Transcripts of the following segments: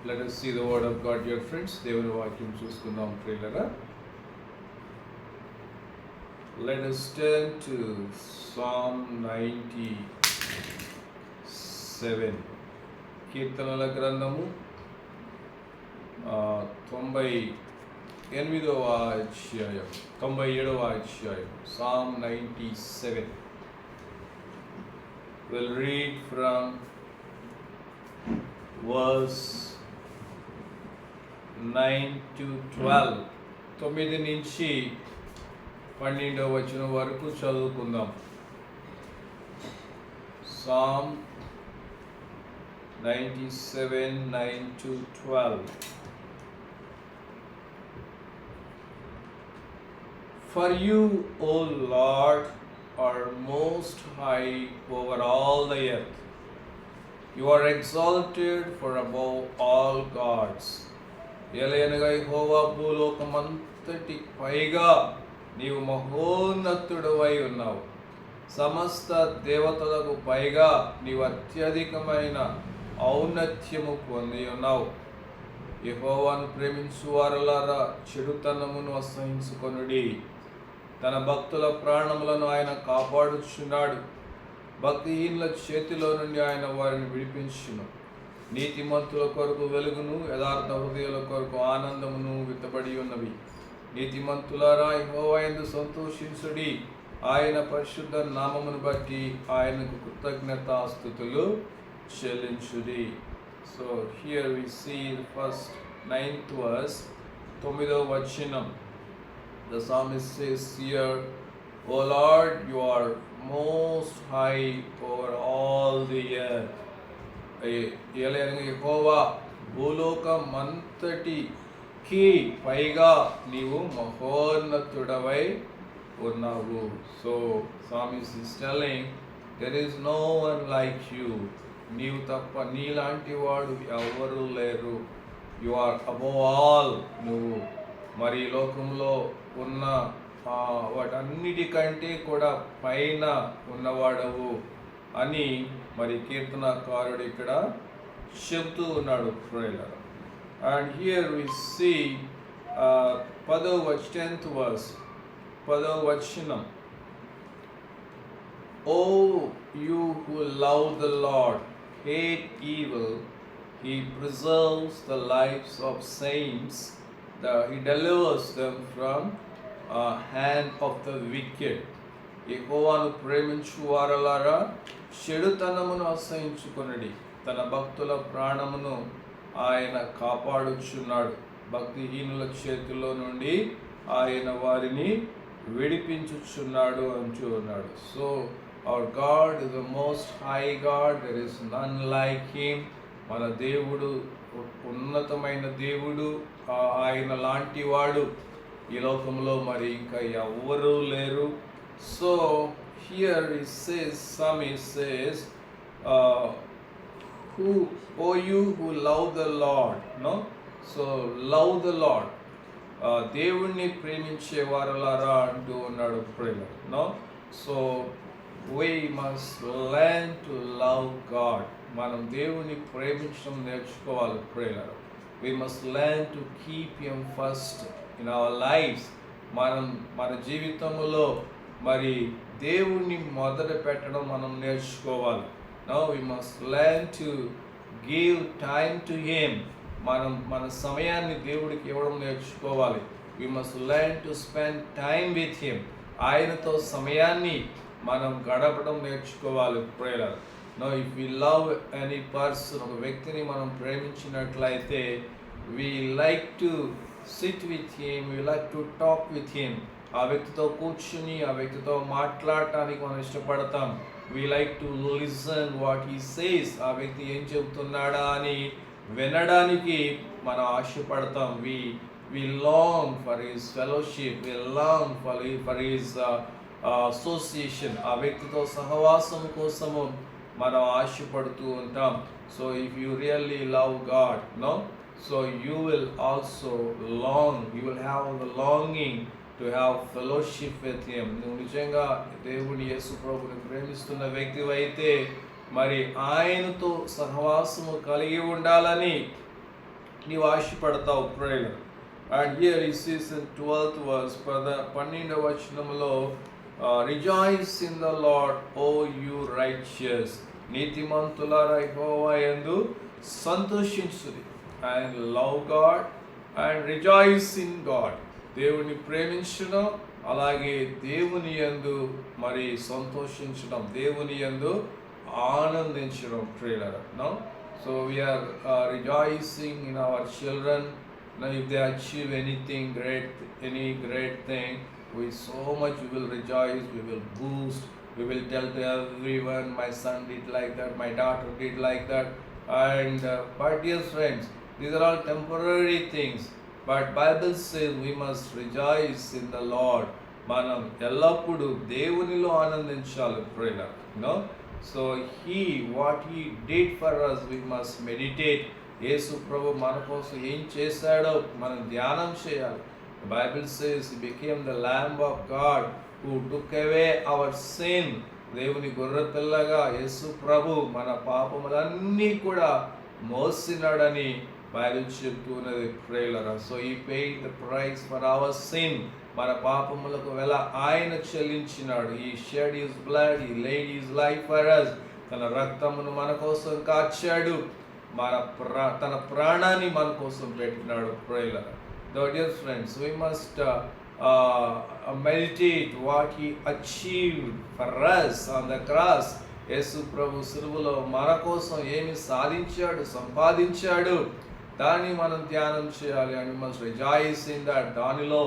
Let us see the word of God, dear friends. దేవుని వాక్యం చూసుకుందాం ప్రియులారా. Let us turn to Psalm 97. కీర్తనల గ్రంథము 97వ అధ్యాయం Psalm 97. We'll read from verse 9 to 12. 9 నుంచి 12వ వచనం వరకు చదువుకుందాం. Psalm 97, 9 to 12. For you, O Lord, are most high over all the earth. You are exalted for above all gods. ఏలయనగా యెహోవా భూలోకమంతటి పైగా నీవు మహోన్నతుడవై ఉన్నావు. సమస్త దేవతలకు పైగా నీవు అత్యధికమైన ఔన్నత్యము పొంది ఉన్నావు. యెహోవాను ప్రేమించు వారలారా చెడుతనమును అసహించుకొనుడి. తన భక్తుల ప్రాణములను ఆయన కాపాడుచున్నాడు. భక్తిహీనుల చేతిలో నుండి ఆయన వారిని విడిపించును. నీతిమంతుల కొరకు వెలుగును, యథార్థ హృదయాల కొరకు ఆనందమును విత్తబడి ఉన్నవి. నీతిమంతులారా యెహోవా యందు సంతోషించుడి. ఆయన పరిశుద్ధ నామమును బట్టి ఆయనకు కృతజ్ఞతాస్తుతులు చెల్లించుడి. So here we see the first 9th verse, 9వ వచనం. The psalmist says here, O Lord, you are most high over all the earth. యెహోవా భూలోకమంతటికి పైగా నీవు మహోన్నతుడవై ఉన్నావు. So psalmist is telling, there is no one like you. నీవు తప్ప నీలాంటి వాడు ఎవరు లేరు. You are above all. నువ్వు మరి లోకంలో ఉన్న వాటన్నిటికంటే కూడా పైన ఉన్నవాడవు అని మరి కీర్తనకారుడు ఇక్కడ చెబుతూ ఉన్నాడు ప్రియులారా. And here we see 10th verse, 10వ వచనం. O you who love the Lord, hate evil, he preserves the lives of saints, he delivers them from hand of the wicked. యెహోవాను ప్రేమించు వారలారా చెడుతనమును అసహించుకొనుడి. తన భక్తుల ప్రాణమును ఆయన కాపాడుచున్నాడు. భక్తిహీనుల చేతిలో నుండి ఆయన వారిని విడిపించుచున్నాడు అంటూ ఉన్నాడు. So our God is the most high God. There is none like him. మన దేవుడు ఉన్నతమైన దేవుడు. ఆయన లాంటి వాడు ఈ లోకంలో మరి ఇంకా ఎవ్వరూ లేరు. So here it says, psalmist says, O you who love the Lord, no? So love the Lord. దేవుణ్ణి ప్రేమించే వారలారా అంటూ ఉన్నాడు ప్రియులారా. No? So we must learn to love God. మనం దేవుని ప్రేమించడం నేర్చుకోవాలి ప్రియులారా. We must learn to keep him first in our lives. మనం మన జీవితంలో మరి దేవుణ్ణి మొదట పెట్టడం మనం నేర్చుకోవాలి. Now we must learn to give time to him. మనం మన సమయాన్ని దేవుడికి ఇవ్వడం నేర్చుకోవాలి. We must learn to spend time with him. ఆయనతో సమయాన్ని మనం గడపడం నేర్చుకోవాలి ప్రియులారా. Now if we love any person, ఒక వ్యక్తిని మనం ప్రేమించినట్లయితే we like to sit with him, we like to talk with him. ఆ వ్యక్తితో కూర్చుని ఆ వ్యక్తితో మాట్లాడటానికి మనం ఇష్టపడతాం. we like to listen what he says. ఆ వ్యక్తి ఏం చెబుతున్నాడా అని వినడానికి మనం ఆశపడతాం. we long for his fellowship, we long for his association. ఆ వ్యక్తితో సహవాసం కోసము మనం ఆశపడుతూ ఉంటాం. So if you really love God, no, so you will also long, you will have the longing to have fellowship with him. నువ్వు నిజంగా దేవుని యేసు ప్రభువుని ప్రేమిస్తున్న వ్యక్తివైతే మరి ఆయనతో సహవాసము కలిగి ఉండాలని నీవు ఆశపడతావు prayer. And here he says in 12th verse, 12వ వచనంలో rejoice in the Lord O you righteous, నీతిమంతులారా యెహోవా యందు సంతోషించుడి. And love God and rejoice in God, దేవుని ప్రేమించడం, అలాగే దేవుని యందు మరి సంతోషించడం, దేవుని యందు ఆనందించడం prayer. No so we are rejoicing in our children. Now if they achieve anything great, any great thing, we so much we will rejoice, we will boost, we will tell to everyone, my son did like that, my daughter did like that. And but dear friends, these are all temporary things, but Bible says we must rejoice in the Lord. మనం ఎల్లప్పుడూ దేవునిలో ఆనందించాలి prayer. No so what he did for us we must meditate. యేసు ప్రభు మన కోసం ఏం చేశాడో మనం ధ్యానం చేయాలి. The Bible says he became the Lamb of God who took away our sin. దేవుని గొర్రెపిల్లగా యేసు ప్రభు మన పాపములన్నీ కూడా మోసినాడని బైబిల్ చెప్తున్నది prayer. So he paid the price for our sin. మన పాపములకు వెల ఆయన చెల్లించినాడు. he shed his blood, he laid his life for us. తన రక్తమును మన కోసం కార్చాడు, తన ప్రాణాన్ని మన కోసం పెట్టినాడు prayer. Dear friends, we must meditate what he achieved for us on the cross. యేసు ప్రభు సిలువలో మన కోసం ఏమి సాధించాడు, సంపాదించాడు, దాన్ని మనం ధ్యానం చేయాలి. And we must rejoice in that. దానిలో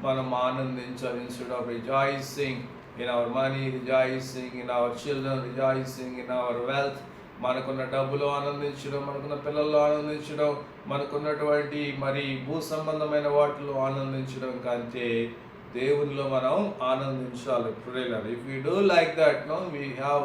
మనం ఆనందించాలి. Instead of rejoicing in our money, rejoicing in our children, rejoicing in our wealth, మనకున్న డబ్బులో ఆనందించడం, మనకున్న పిల్లల్లో ఆనందించడం, మనకున్నటువంటి మరి భూ సంబంధమైన వాటిలో ఆనందించడం కంటే దేవునిలో మనం ఆనందించాలి prayer. If we do like that, no, we have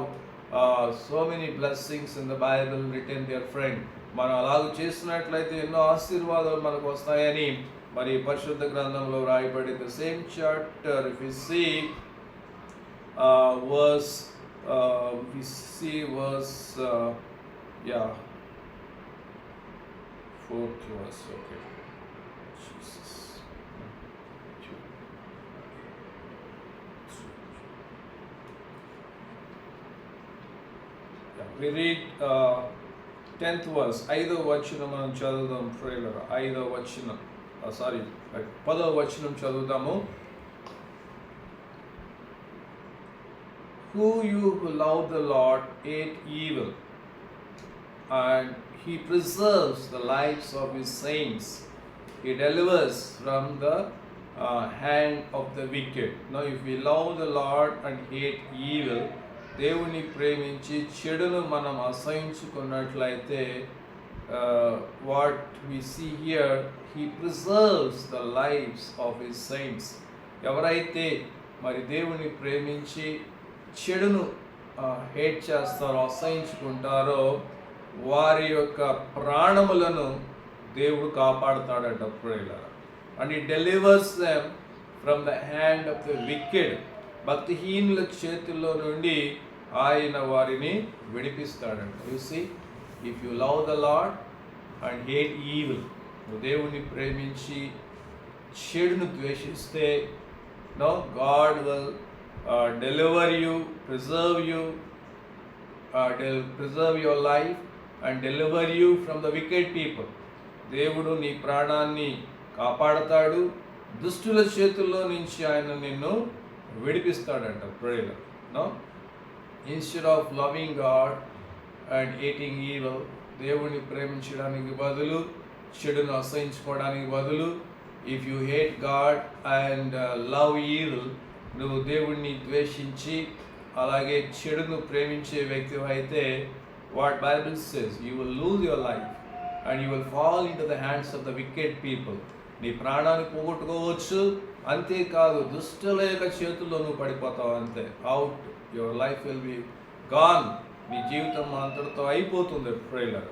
so many blessings in the Bible written, dear friend. మనం అలాగ చేసినట్లయితే ఎన్నో ఆశీర్వాదాలు మనకు వస్తాయని మరి పరిశుద్ధ గ్రంథంలో రాయబడి. The same chapter, if we see verse 4th verse. Okay, Jesus. We read 10th verse. 5వ వచనం మనం చదువుదాం ప్రేయర్. 5వ వచనం, 10వ వచనం చదువుదాము. Who you who love the Lord hate evil, and he preserves the lives of his saints. He delivers from the hand of the wicked. Now if we love the Lord and hate evil, దేవుని ప్రేమించి చెడును మనం అసహించుకున్నట్లయితే what we see here, he preserves the lives of his saints. ఎవరైతే మరి దేవుని ప్రేమించి చెడును hate చేస్తారో, అసహించుకుంటారో, వారి యొక్క ప్రాణములను దేవుడు కాపాడుతాడట prayer. And he delivers them from the hand of the wicked. భక్తిహీనుల చేతుల్లో నుండి ఆయన వారిని విడిపిస్తాడంట. You see, if you love the Lord and hate evil, దేవుని ప్రేమించి చెడును ద్వేషిస్తే, no, God will deliver you, preserve you, preserve your life and deliver you from the wicked people. దేవుడు నీ ప్రాణాన్ని కాపాడతాడు, దుష్టుల చేతుల్లో నుంచి ఆయన నిన్ను విడిపిస్తాడంట prayer. No, instead of loving God and hating evil, దేవుడిని ప్రేమించడానికి బదులు చెడును అసహించుకోవడానికి బదులు, if you hate God and love evil, నువ్వు దేవుడిని ద్వేషించి అలాగే చెడును ప్రేమించే వ్యక్తి అయితే, what Bible says, you will lose your life and you will fall into the hands of the wicked people. నీ ప్రాణాన్ని పోగొట్టుకోవచ్చు, అంతేకాదు దుష్టుల యొక్క చేతుల్లో నువ్వు పడిపోతావు అంతే. Out, your life will be gone. నీ జీవితం అంతటితో అయిపోతుంది prayer.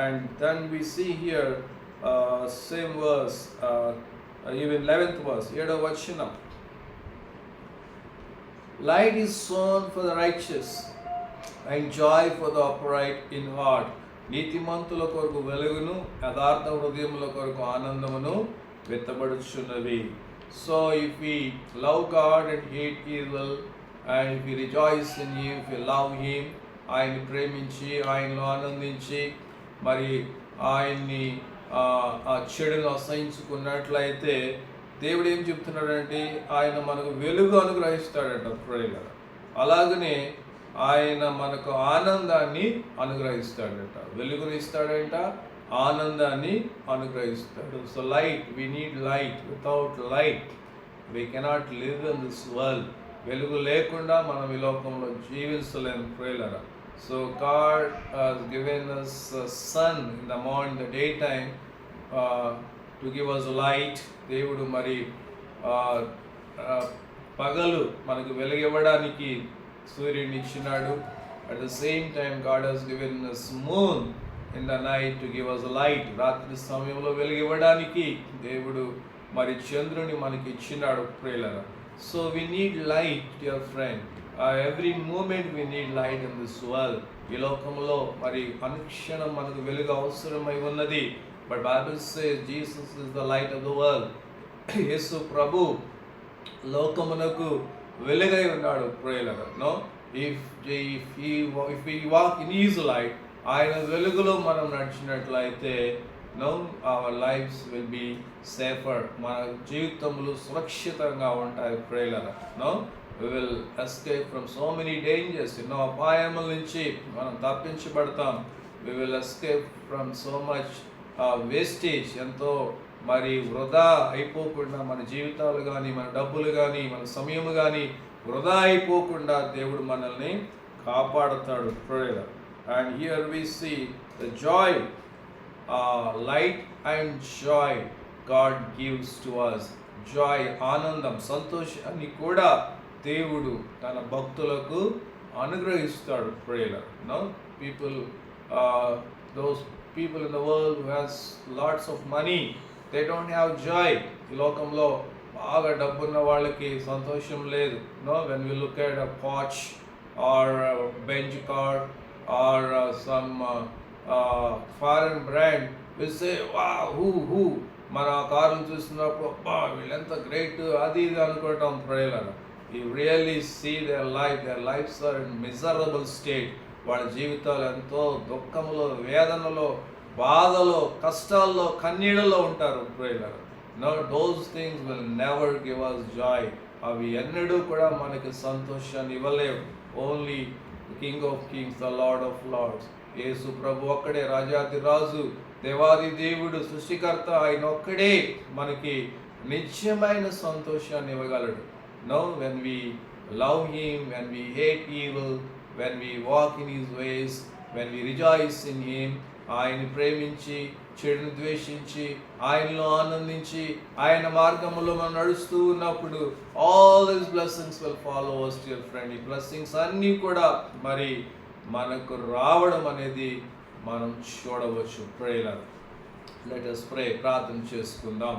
And then we see here same verse, even 11th verse, 7వ వచనం. Light is sown for the righteous and joy for the upright in heart. నీతిమంతుల కొరకు వెలుగును, యథార్థ హృదయముల కొరకు ఆనందమును విత్తబడుచున్నవి. So if we love God and hate evil, and if we rejoice in him, if we love him, ఆయన్ని ప్రేమించి ఆయనలో ఆనందించి మరి ఆయన్ని ఆ చెడును అసహించుకున్నట్లయితే దేవుడు ఏం చెప్తున్నాడంటే ఆయన మనకు వెలుగు అనుగ్రహిస్తాడట ప్రేయర్. అలాగనే ఆయన మనకు ఆనందాన్ని అనుగ్రహిస్తాడట, వెలుగుని ఇస్తాడంట, ఆనందాన్ని అనుగ్రహిస్తాడు. So light, we need light. Without light we cannot live in this world. వెలుగు లేకుండా మనం ఈ లోకంలో జీవించలేము prayer. So God has given us a sun in the morning, the daytime, to give us light. దేవుడు మరి పగలు మనకు వెలుగివ్వడానికి సూర్యుడిని ఇచ్చినాడు. At the same time God has given us moon in the night to give us light. రాత్రి సమయంలో వెలుగివ్వడానికి దేవుడు మరి చంద్రుని మనకి ఇచ్చినాడు prayer. So we need light, dear friend. Every moment we need light in this world. ఈ లోకంలో మరి అనుక్షణం మనకు వెలుగు అవసరమై ఉన్నది. But Bible says Jesus is the light of the world. యేసు ప్రభు లోకమునకు వెలుగై ఉన్నాడు prayer. No, if we walk in his light, ఆయన వెలుగులో మనం నడిచినట్లయితే no, our lives will be safer. మన జీవితములు సురక్షితంగా ఉంటాయి prayer. No, we will escape from so many dangers. ఎన్నో అపాయముల నుంచి మనం తప్పించబడతాం. we will escape from so much wastage. ఎంతో మరి వృధా అయిపోకుండా మన జీవితాలు కానీ, మన డబ్బులు కానీ, మన సమయము కానీ వృధా అయిపోకుండా దేవుడు మనల్ని కాపాడుతాడు prayer. and here we see the joy, light and joy God gives to us. joy, ఆనందం, సంతోషాన్ని కూడా దేవుడు తన భక్తులకు అనుగ్రహిస్తాడు prayer. No, those people in the world who has lots of money, they don't have joy. ఈ లోకంలో బాగా డబ్బున్న వాళ్ళకి సంతోషం లేదు. No, when we look at a Porsche or a Benz car or some foreign brand, we say wow, who మన కారులు చూస్తున్నప్పుడు అబ్బా వీళ్ళెంత గ్రేట్ అది ఇది అనుకోవటం prayer. You really see their lives are in miserable state. వాళ్ళ జీవితాలు ఎంతో దుఃఖంలో, వేదనలో, బాధలో, కష్టాల్లో, కన్నీళ్ళలో ఉంటారు prayer. No, those things will never give us joy. అవి ఎన్నడూ కూడా మనకి సంతోషాన్ని ఇవ్వలేవు. Only the King of Kings, the Lord of Lords, యేసు ప్రభు ఒక్కడే రాజాది రాజు, దేవాది దేవుడు, సృష్టికర్త, ఆయన ఒక్కడే మనకి నిత్యమైన సంతోషాన్ని ఇవ్వగలడు. No, when we love him, when we hate evil, when we walk in his ways, when we rejoice in him, ఆయన్ని ప్రేమించి చెడును ద్వేషించి ఆయనలో ఆనందించి ఆయన మార్గంలో మనం నడుస్తూ ఉన్నప్పుడు all these blessings will follow us, dear friend. ఈ బ్లెస్సింగ్స్ అన్నీ కూడా మరి మనకు రావడం అనేది మనం చూడవచ్చు ప్రేయర్. Let us pray. ప్రార్థన చేసుకుందాం.